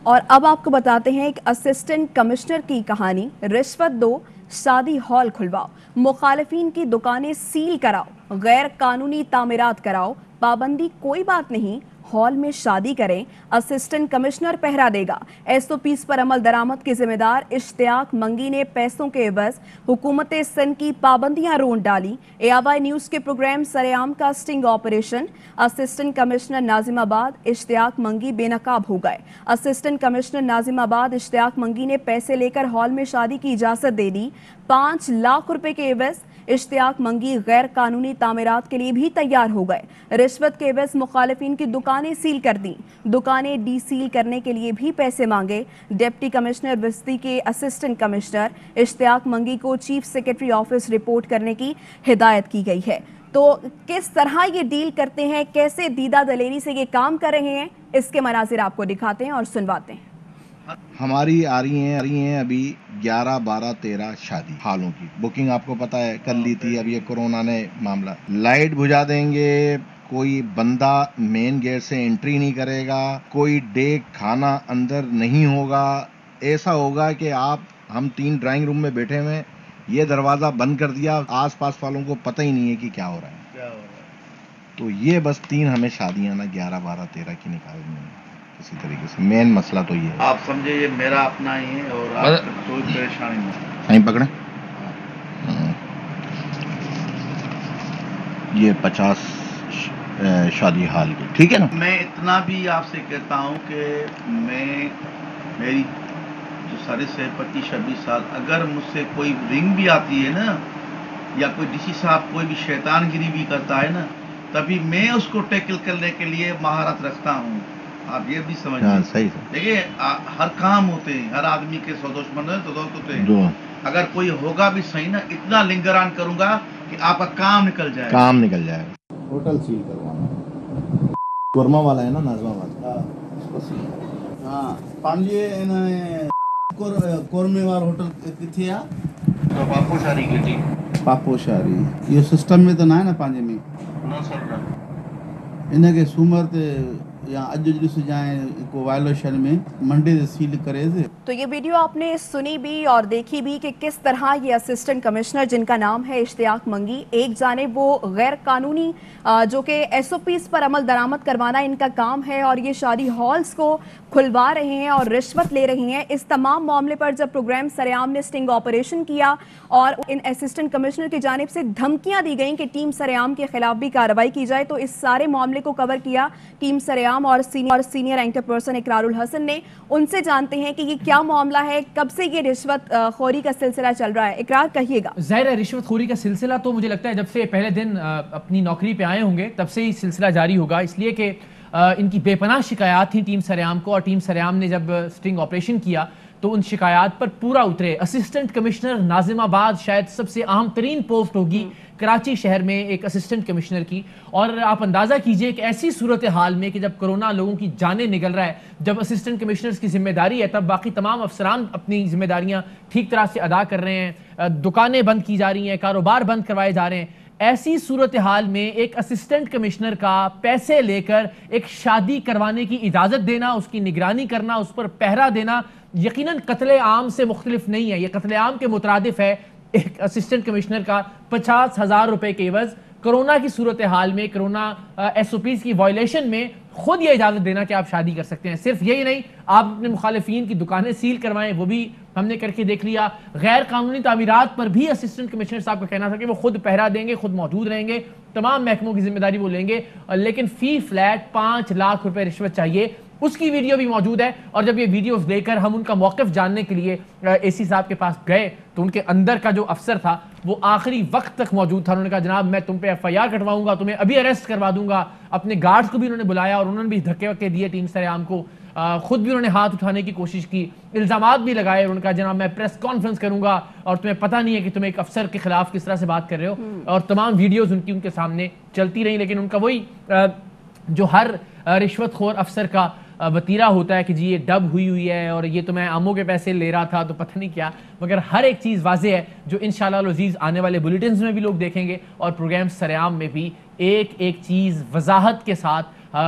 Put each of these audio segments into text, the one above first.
اور اب آپ کو بتاتے ہیں ایک اسسٹنٹ کمشنر کی کہانی۔ رشوت دو، شادی ہال کھلواؤ، مخالفین کی دکانیں سیل کراؤ، غیر قانونی تعمیرات کراؤ، پابندی کوئی بات نہیں، ہال میں شادی کریں، اسسٹنٹ کمشنر پہرا دے گا۔ ایس او پیز پر عمل درآمد کے ذمہ دار اشتیاق منگی نے پیسوں کے عوض حکومت سندھ کی پابندیاں رون ڈالی۔ ARY نیوز کے پروگرام سرعام کا سٹنگ آپریشن، اسسٹنٹ کمشنر ناظم آباد اشتیاق منگی بے نقاب ہو گئے۔ اسسٹنٹ کمشنر ناظم آباد اشتیاق منگی نے پیسے لے کر ہال میں شادی کی اجازت دے دی۔ 5 لاکھ روپے کے عوض اشتیاق منگی غیر قانونی تعمیرات کے لیے بھی تیار ہو گئے۔ رشوت کے عوض مخالفین کی دکانیں سیل کر دیں، دکانیں ڈی سیل کرنے کے لیے بھی پیسے مانگے۔ ڈپٹی کمشنر بستی کے اسسٹنٹ کمشنر اشتیاق منگی کو چیف سیکرٹری آفس رپورٹ کرنے کی ہدایت کی گئی ہے۔ تو کس طرح یہ ڈیل کرتے ہیں، کیسے دیدہ دلیری سے یہ کام کر رہے ہیں، اس کے مناظر آپ کو دکھاتے ہیں اور سنواتے ہیں۔ ہماری آ رہی ہیں ابھی 11، 12، 13 شادی ہالوں کی بکنگ آپ کو پتا ہے کر لی تھی۔ اب یہ کورونا نے معاملہ، لائٹ بجھا دیں گے، کوئی بندہ مین گیٹ سے انٹری نہیں کرے گا، کوئی ڈیک کھانا اندر نہیں ہوگا۔ ایسا ہوگا کہ ہم 3 ڈرائنگ روم میں بیٹھے ہوئے، یہ دروازہ بند کر دیا، آس پاس والوں کو پتہ ہی نہیں ہے کہ کیا ہو رہا ہے۔ تو یہ بس 3 ہمیں شادیاں نا 11، 12، 13 کی نکالنی ہیں کسی طریقے سے۔ مین مسئلہ تو یہ ہے، آپ سمجھے یہ میرا اپنا ہی ہے اور آپ کوئی پریشانی نہیں۔ نہیں پکڑیں، یہ 50 شادی حال کی، ٹھیک ہے نا۔ میں اتنا بھی آپ سے کہتا ہوں کہ میری جو سرس ہے 25-26 سال، اگر مجھ سے کوئی رنگ بھی آتی ہے نا، یا کوئی ڈی سی صاحب کوئی بھی شیطان گیری بھی کرتا ہے نا، تبھی میں اس کو ٹیکل کرنے کے لیے مہارت رکھتا ہوں۔ آپ یہ بھی سمجھیں، صحیح دیکھیے ہر کام ہوتے ہیں، ہر آدمی کے 100 دشمن ہیں تو دوست ہوتے ہیں۔ اگر کوئی ہوگا بھی صحیح نا، اتنا لنگران کروں گا کہ آپ کا کام نکل جائے گا۔ ہوٹل سیل کروانا، قورمہ والا ہے نا ناظم آباد، اس کو سیل۔ ہاں پانجے قورمے والا ہوٹل کتنے ہے؟ پاپو شاری کی تھی، پاپو شاری یہ سسٹم میں تو نہ ہے نا پانجے میں نہ سر ان کے سومر تے یا اج جس جائیں کو وائلوشن میں منڈے سے سیل کرے تھے۔ تو یہ ویڈیو آپ نے سنی بھی اور دیکھی بھی کہ کس طرح یہ اسسٹنٹ کمشنر جن کا نام ہے اشتیاق منگی، ایک جانب وہ غیر قانونی جو کہ ایس او پیز پر عمل درآمد کروانا ان کا کام ہے، اور یہ شادی ہالز کو کھلوا رہے ہیں اور رشوت لے رہی ہیں۔ اس تمام معاملے پر جب پروگرام سرعام نے سٹنگ آپریشن کیا اور ان اسسٹنٹ کمشنر کی جانب سے دھمکیاں دی گئیں کہ ٹیم سرعام کے خلاف بھی کارروائی کی جائے، تو اس سارے معاملے کو کور کیا ٹیم سرعام اور سینئر اینکر پرسن اقرار الحسن نے۔ ان سے جانتے ہیں کہ یہ کیا معاملہ ہے، کب سے یہ رشوت خوری کا سلسلہ چل رہا ہے۔ اقرار کہیے گا۔ ظاہر ہے رشوت خوری کا سلسلہ تو مجھے لگتا ہے جب سے پہلے دن اپنی نوکری پہ آئے ہوں گے تب سے ہی سلسلہ جاری ہوگا، اس لیے کہ ان کی بے پناہ شکایات تھیں ٹیم سرعام کو، اور ٹیم سرعام نے جب سٹنگ آپریشن کیا تو ان شکایات پر پورا اترے۔ اسسٹنٹ کمشنر ناظم آباد شاید سب سے اہم ترین پوسٹ ہوگی کراچی شہر میں ایک اسسٹنٹ کمشنر کی، اور آپ اندازہ کیجئے کہ ایسی صورتحال میں کہ جب کرونا لوگوں کی جانیں نگل رہا ہے، جب اسسٹنٹ کمشنرز کی ذمہ داری ہے، تب باقی تمام افسران اپنی ذمہ داریاں ٹھیک طرح سے ادا کر رہے ہیں، دکانیں بند کی جا رہی ہیں، کاروبار بند کروائے جا رہے ہیں۔ ایسی صورتحال میں ایک اسسٹنٹ کمشنر کا پیسے لے کر ایک شادی کروانے کی اجازت دینا، اس کی نگرانی کرنا، اس پر پہرا دینا یقیناً قتل عام سے مختلف نہیں ہے۔ یہ قتل عام کے مترادف ہے ایک اسسٹنٹ کمشنر کا 50,000 روپے کے عوض کرونا کی صورتحال میں، کرونا ایس او پیز کی وائلیشن میں خود یہ اجازت دینا کہ آپ شادی کر سکتے ہیں۔ صرف یہی نہیں، آپ اپنے مخالفین کی دکانیں سیل کروائیں، وہ بھی ہم نے کر کے دیکھ لیا۔ غیر قانونی تعمیرات پر بھی اسسٹنٹ کمشنر صاحب کا کہنا تھا کہ وہ خود پہرا دیں گے، خود موجود رہیں گے، تمام محکموں کی ذمہ داری وہ لیں گے، لیکن فی فلیٹ 5 لاکھ روپے رشوت چاہیے۔ اس کی ویڈیو بھی موجود ہے، اور جب یہ ویڈیوز لے کر ہم ان کا موقف جاننے کے لیے اے سی صاحب کے پاس گئے تو ان کے اندر کا جو افسر تھا وہ آخری وقت تک موجود تھا۔ انہوں نے کہا جناب میں تم پہ FIR کٹواؤں گا، تمہیں ابھی اریسٹ کروا دوں گا۔ اپنے گارڈز کو بھی انہوں نے بلایا اور انہوں نے بھی دھکے وکے دیے ٹیم سرعام کو، خود بھی انہوں نے ہاتھ اٹھانے کی کوشش کی، الزامات بھی لگائے، انہوں نے کہا جناب میں پریس کانفرنس کروں گا اور تمہیں پتہ نہیں ہے کہ تم ایک افسر کے خلاف کس طرح سے بات کر رہے ہو، اور تمام ویڈیوز ان کے سامنے چلتی رہیں۔ لیکن ان کا وہی جو ہر رشوت خور افسر کا وطیرہ ہوتا ہے کہ جی یہ ڈب ہوئی ہے اور یہ تو میں آموں کے پیسے لے رہا تھا تو پتہ نہیں کیا، مگر ہر ایک چیز واضح ہے جو انشاءاللہ العزیز آنے والے بلیٹنز میں بھی لوگ دیکھیں گے، اور پروگرام سرعام میں بھی ایک ایک چیز وضاحت کے ساتھ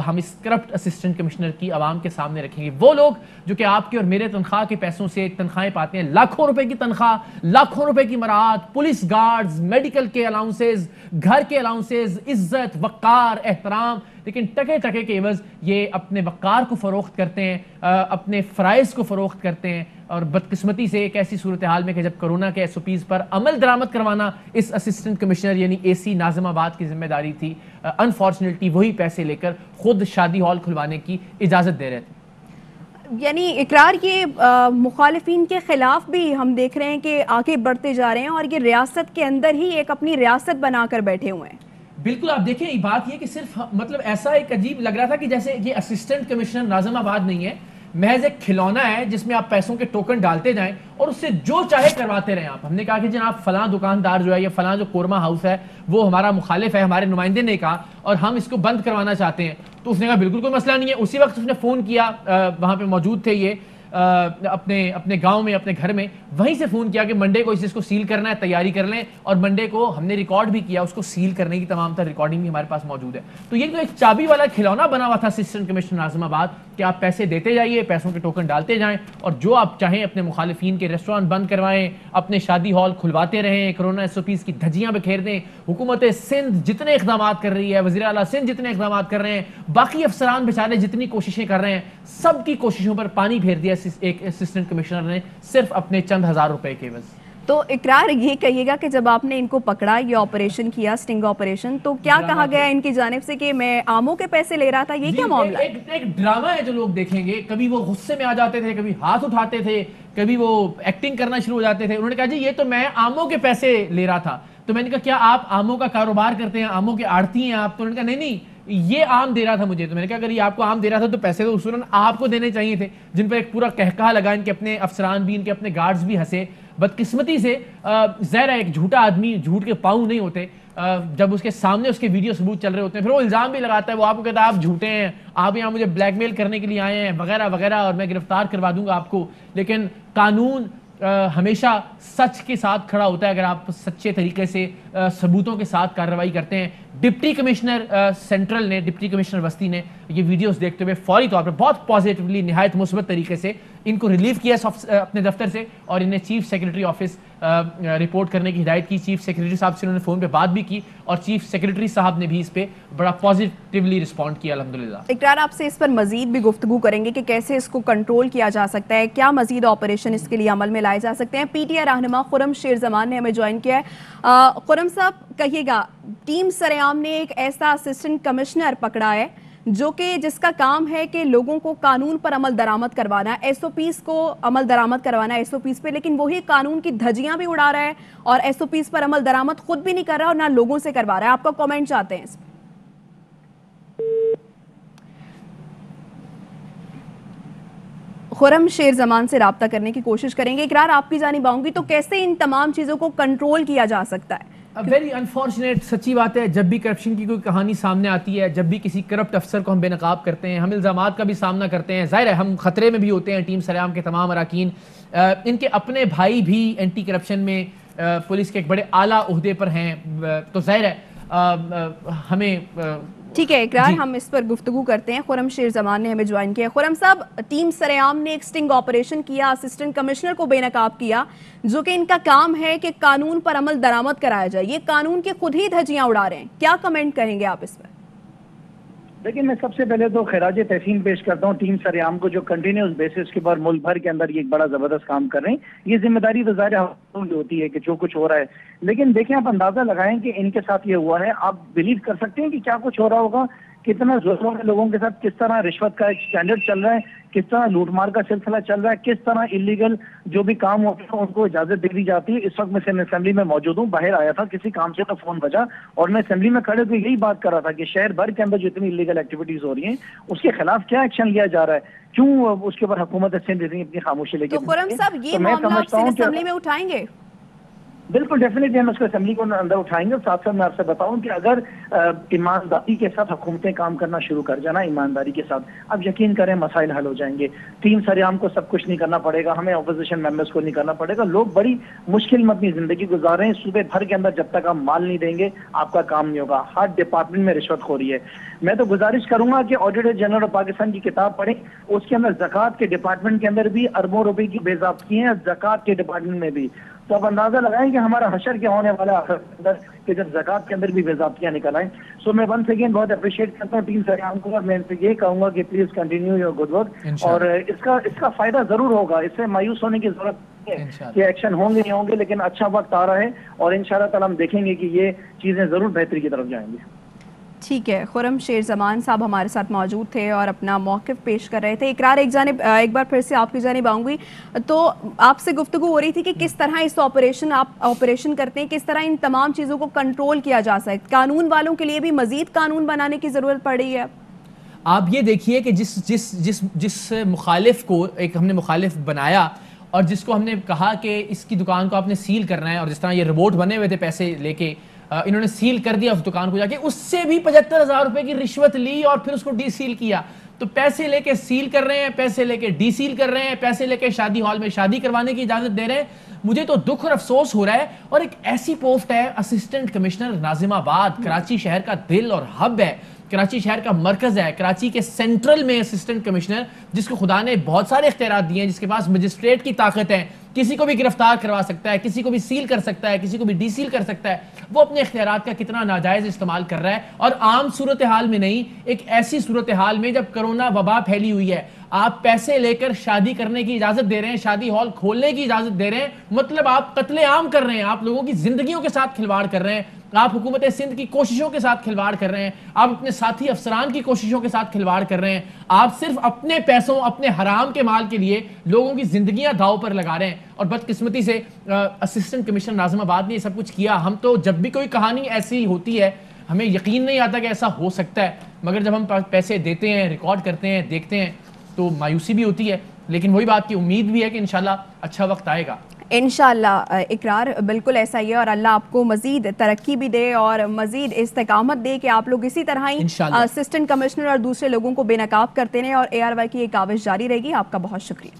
ہم اس کرپٹ اسسٹنٹ کمشنر کی عوام کے سامنے رکھیں گے. وہ لوگ جو کہ آپ کے اور میرے تنخواہ کے پیسوں سے تنخواہیں پاتے ہیں, لاکھوں روپے کی تنخواہ, لاکھوں روپے کی مراعات, پولیس گارڈز, میڈیکل کے الاؤنسز, گھر کے الاؤنسز, عزت, وقار, احترام, لیکن ٹکے ٹکے کے عوض یہ اپنے وقار کو فروخت کرتے ہیں, اپنے فرائض کو فروخت کرتے ہیں. اور بدقسمتی سے ایک ایسی صورتحال میں کہ جب کرونا کے ایس او پیز پر عمل درآمد کروانا اس اسسٹنٹ کمشنر یعنی اے سی ناظم آباد کی ذمہ داری تھی, انفارچونیٹلی وہی پیسے لے کر خود شادی ہال کھلوانے کی اجازت دے رہے تھے. یعنی اقرار یہ مخالفین کے خلاف بھی ہم دیکھ رہے ہیں کہ آگے بڑھتے جا رہے ہیں اور یہ ریاست کے اندر ہی ایک اپنی ریاست بنا کر بیٹھے ہوئے ہیں. بالکل, آپ دیکھیں بات یہ کہ صرف مطلب ایسا ایک عجیب لگ رہا تھا کہ جیسے یہ اسسٹنٹ کمشنر ناظم آباد نہیں ہے, محض ایک کھلونا ہے جس میں آپ پیسوں کے ٹوکن ڈالتے جائیں اور اس سے جو چاہے کرواتے رہیں آپ. ہم نے کہا کہ جناب فلاں دکاندار جو ہے یا فلاں جو قورمہ ہاؤس ہے وہ ہمارا مخالف ہے, ہمارے نمائندے نے کہا اور ہم اس کو بند کروانا چاہتے ہیں. تو اس نے کہا بالکل کوئی مسئلہ نہیں ہے. اسی وقت اس نے فون کیا, وہاں پہ موجود تھے یہ اپنے گاؤں میں, اپنے گھر میں, وہیں سے فون کیا کہ منڈے کو اس چیز کو سیل کرنا ہے, تیاری کر لیں. اور منڈے کو ہم نے ریکارڈ بھی کیا, اس کو سیل کرنے کی تمام تر ریکارڈنگ بھی ہمارے پاس موجود ہے. تو یہ تو ایک چابی والا کھلونا بنا ہوا تھا اسسٹنٹ کمشنر ناظم آباد کہ آپ پیسے دیتے جائیے, پیسوں کے ٹوکن ڈالتے جائیں اور جو آپ چاہیں اپنے مخالفین کے ریسٹورانٹ بند کروائیں, اپنے شادی ہال کھلواتے رہیں, کرونا ایس او پیز کی دھجیاں بکھیر دیں. حکومت سندھ جتنے اقدامات کر رہی ہے, وزیر اعلیٰ سندھ جتنے اقدامات کر رہے ہیں, باقی افسران بیچارے جتنی کوششیں کر رہے ہیں, سب کی کوششوں پر پانی پھیر دیا ایک اسسٹنٹ کمشنر نے صرف اپنے چند ہزار روپے کے عوض. تو اقرار یہ کہیے گا کہ جب آپ نے ان کو پکڑا, یہ آپریشن کیا, سٹنگ آپریشن, تو کیا کہا گیا ان کی جانب سے کہ میں عاموں کے پیسے لے رہا تھا, یہ کیا معاملہ ہے؟ ایک ڈرامہ ہے جو لوگ دیکھیں گے. کبھی وہ غصے میں آ جاتے تھے, کبھی ہاتھ اٹھاتے تھے, کبھی وہ ایکٹنگ کرنا شروع ہو جاتے تھے. انہوں نے کہا جی یہ تو میں عاموں کے پیسے لے رہا تھا. تو میں نے کہا کیا آپ آموں کا کاروبار کرتے ہیں, آموں کے آڑتی ہیں آپ؟ تو انہوں نے کہا نہیں یہ آم دے رہا تھا مجھے. تو میں نے کہا اگر یہ آپ کو آم دے رہا تھا تو پیسے تو اصولاً آپ کو دینے چاہیے تھے. جن پر ایک پورا کہکہا لگا, ان کے اپنے افسران بھی, ان کے اپنے گارڈز بھی ہنسے. بدقسمتی سے ظاہر ہے ایک جھوٹا آدمی جھوٹ کے پاؤں نہیں ہوتے. جب اس کے سامنے اس کے ویڈیو ثبوت چل رہے ہوتے ہیں پھر وہ الزام بھی لگاتا ہے, وہ آپ کو کہتا ہے آپ جھوٹے ہیں, آپ یہاں مجھے بلیک میل کرنے کے لیے آئے ہیں وغیرہ وغیرہ, اور میں گرفتار کروا دوں گا آپ کو. لیکن قانون ہمیشہ سچ کے ساتھ کھڑا ہوتا ہے اگر آپ سچے طریقے سے ثبوتوں کے ساتھ کارروائی کرتے ہیں. ڈپٹی کمشنر سینٹرل نے, ڈپٹی کمشنر وسطی نے یہ ویڈیوز دیکھتے ہوئے فوری طور پر بہت پازیٹیولی, نہایت مثبت طریقے سے ان کو ریلیو کیا اپنے دفتر سے اور انہیں چیف سیکرٹری آفس رپورٹ کرنے کی ہدایت کی. چیف سیکرٹری صاحب سے انہوں نے فون پہ بات بھی کی اور چیف سیکرٹری صاحب نے بھی اس پہ بڑا پازیٹیولی رسپونڈ کیا الحمدللہ. اقرار آپ سے اس پر مزید بھی گفتگو کریں گے کہ کیسے اس کو کنٹرول کیا جا سکتا ہے, کیا مزید آپریشن اس کے لیے عمل میں لائے جا سکتے ہیں. پی ٹی آئی رہنما خرم شیر زمان نے ہمیں جوائن کیا ہے. خرم صاحب کہیے گا, ٹیم سریام نے ایک ایسا اسسٹنٹ کمشنر پکڑا ہے جو کہ جس کا کام ہے کہ لوگوں کو قانون پر عمل درآمد کروانا, ایس او پیز کو عمل درآمد کروانا ایس او پیز پہ, لیکن وہی قانون کی دھجیاں بھی اڑا رہا ہے اور ایس او پیز پر عمل درآمد خود بھی نہیں کر رہا اور نہ لوگوں سے کروا رہا ہے. آپ کا کامنٹ چاہتے ہیں اس پہ. خرم شیر زمان سے رابطہ کرنے کی کوشش کریں گے. اقرار آپ کی جانب آؤں گی, تو کیسے ان تمام چیزوں کو کنٹرول کیا جا سکتا ہے؟ ویری انفارچونیٹ, سچی بات ہے, جب بھی کرپشن کی کوئی کہانی سامنے آتی ہے, جب بھی کسی کرپٹ افسر کو ہم بے نقاب کرتے ہیں, ہم الزامات کا بھی سامنا کرتے ہیں, ظاہر ہے ہم خطرے میں بھی ہوتے ہیں. ٹیم سریام کے تمام اراکین, ان کے اپنے بھائی بھی اینٹی کرپشن میں پولیس کے ایک بڑے اعلیٰ عہدے پر ہیں, تو ظاہر ہے ہمیں ٹھیک ہے اقرار ہم اس پر گفتگو کرتے ہیں. خرم شیر زمان نے ہمیں جوائن کیا. خرم صاحب, ٹیم سریام نے ایک سٹنگ آپریشن کیا, اسسٹنٹ کمشنر کو بے نقاب کیا, جو کہ ان کا کام ہے کہ قانون پر عمل درآمد کرایا جائے. یہ قانون کے خود ہی دھجیاں اڑا رہے ہیں, کیا کمنٹ کریں گے آپ اس پر؟ لیکن میں سب سے پہلے تو خراج تحسین پیش کرتا ہوں ٹیم سریام کو, جو کنٹینیوس بیسس کے بعد ملک بھر کے اندر یہ ایک بڑا زبردست کام کر رہے ہیں. یہ ذمہ داری تو ظاہر ہوتی ہے کہ جو کچھ ہو رہا ہے, لیکن دیکھیں آپ اندازہ لگائیں کہ ان کے ساتھ یہ ہوا ہے. آپ بلیو کر سکتے ہیں کہ کیا کچھ ہو رہا ہوگا, کتنا ظلم ہے لوگوں کے ساتھ, کس طرح رشوت کا ایک اسٹینڈرڈ چل رہا ہے, کس طرح لوٹ مار کا سلسلہ چل رہا ہے, کس طرح انلیگل جو بھی کام ہوتے ہیں ان کو اجازت دے دی جاتی ہے. اس وقت میں اسمبلی میں موجود ہوں, باہر آیا تھا, کسی کام سے تو فون بجا اور میں اسمبلی میں کھڑے ہوئے یہی بات کر رہا تھا کہ شہر بھر کے اندر جو اتنی انلیگل ایکٹیویٹیز ہو رہی ہیں اس کے خلاف کیا ایکشن لیا جا رہا ہے, کیوں اس کے اوپر حکومت سندھ اپنی خاموشی لے کے. تو خرم صاحب یہ معاملہ آپ اسمبلی میں اٹھائیں گے؟ بالکل ڈیفینیٹلی ہم اس کو اسمبلی کو اندر اٹھائیں گے. اور ساتھ ساتھ میں آپ سے بتاؤں کہ اگر ایمانداری کے ساتھ حکومتیں کام کرنا شروع کر جانا ایمانداری کے ساتھ, اب یقین کریں مسائل حل ہو جائیں گے. ٹیم سریام کو سب کچھ نہیں کرنا پڑے گا, ہمیں اپوزیشن ممبرس کو نہیں کرنا پڑے گا. لوگ بڑی مشکل میں اپنی زندگی گزار رہے ہیں, صوبے بھر کے اندر جب تک آپ مال نہیں دیں گے آپ کا کام نہیں ہوگا. ہر ڈپارٹمنٹ میں رشوت خوری ہے. میں تو گزارش کروں گا کہ آڈیٹر جنرل آف پاکستان کی کتاب پڑھیں, اس کے اندر زکوٰۃ کے ڈپارٹمنٹ کے اندر بھی اربوں روپے کی بے ضابطگی ہیں, زکوٰۃ کے ڈپارٹمنٹ میں بھی. تو آپ اندازہ لگائیں کہ ہمارا حشر کیا ہونے والا ہے اندر کہ جب زکوٰۃ کے اندر بھی بے ضابطگیاں نکل آئیں. سو میں ونس اگین بہت اپریشیٹ کرتا ہوں ٹیم سریام کو, اور میں ان سے یہ کہوں گا کہ please continue your good work. اور اس کا فائدہ ضرور ہوگا, اس سے مایوس ہونے کی ضرورت نہیں ہے کہ ایکشن ہوں گے نہیں ہوں گے, لیکن اچھا وقت آ رہا ہے اور انشاءاللہ تعالی ہم دیکھیں گے کہ یہ چیزیں ضرور بہتری کی طرف جائیں گی. ٹھیک ہے, خرم شیر زمان صاحب ہمارے ساتھ موجود تھے اور اپنا موقف پیش کر رہے تھے. اقرار ایک بار پھر سے آپ کی جانب آؤں گی. تو آپ سے گفتگو ہو رہی تھی کہ کس طرح اس آپ آپریشن کرتے ہیں, کس طرح ان تمام چیزوں کو کنٹرول کیا جا سکتا. قانون والوں کے لیے بھی مزید قانون بنانے کی ضرورت پڑ رہی ہے. آپ یہ دیکھیے کہ جس مخالف کو ایک ہم نے مخالف بنایا اور جس کو ہم نے کہا کہ اس کی دکان کو آپ نے سیل کرنا ہے, اور جس طرح یہ روبوٹ بنے ہوئے تھے پیسے لے کے انہوں نے سیل کر دیا اس دکان کو جا کے, اس سے بھی 75,000 روپے کی رشوت لی اور پھر اس کو ڈی سیل کیا. تو پیسے لے کے سیل کر رہے ہیں, پیسے لے کے ڈی سیل کر رہے ہیں, پیسے لے کے شادی ہال میں شادی کروانے کی اجازت دے رہے ہیں. مجھے تو دکھ اور افسوس ہو رہا ہے. اور ایک ایسی پوسٹ ہے اسسٹنٹ کمشنر ناظم آباد, کراچی شہر کا دل اور ہب ہے, کراچی شہر کا مرکز ہے, کراچی کے سینٹرل میں اسسٹنٹ کمشنر, جس کو خدا نے بہت سارے اختیارات دیے ہیں, جس کے پاس مجسٹریٹ کی طاقت ہے, کسی کو بھی گرفتار کروا سکتا ہے, کسی کو بھی سیل کر سکتا ہے, کسی کو بھی ڈی سیل کر سکتا ہے. وہ اپنے اختیارات کا کتنا ناجائز استعمال کر رہا ہے. اور عام صورتحال میں نہیں, ایک ایسی صورتحال میں جب کرونا وبا پھیلی ہوئی ہے, آپ پیسے لے کر شادی کرنے کی اجازت دے رہے ہیں, شادی ہال کھولنے کی اجازت دے رہے ہیں, مطلب آپ قتل عام کر رہے ہیں, آپ لوگوں کی زندگیوں کے ساتھ کھلواڑ کر رہے ہیں, آپ حکومت سندھ کی کوششوں کے ساتھ کھلواڑ کر رہے ہیں, آپ اپنے ساتھی افسران کی کوششوں کے ساتھ کھلواڑ کر رہے ہیں, آپ صرف اپنے پیسوں, اپنے حرام کے مال کے لیے لوگوں کی زندگیاں داؤ پر لگا رہے ہیں. اور بدقسمتی سے اسسٹنٹ کمشنر ناظم آباد نے یہ سب کچھ کیا. ہم تو جب بھی کوئی کہانی ایسی ہوتی ہے ہمیں یقین نہیں آتا کہ ایسا ہو سکتا ہے, مگر جب ہم پیسے دیتے ہیں, ریکارڈ کرتے ہیں, دیکھتے ہیں تو مایوسی بھی ہوتی ہے. لیکن وہی بات کی امید بھی ہے کہ انشاءاللہ اچھا وقت آئے گا. انشاءاللہ اقرار بالکل ایسا ہی ہے, اور اللہ آپ کو مزید ترقی بھی دے اور مزید استقامت دے کہ آپ لوگ اسی طرح ہی اسسٹنٹ کمشنر اور دوسرے لوگوں کو بے نقاب کرتے رہیں, اور ARY کی یہ کاوش جاری رہے گی. آپ کا بہت شکریہ.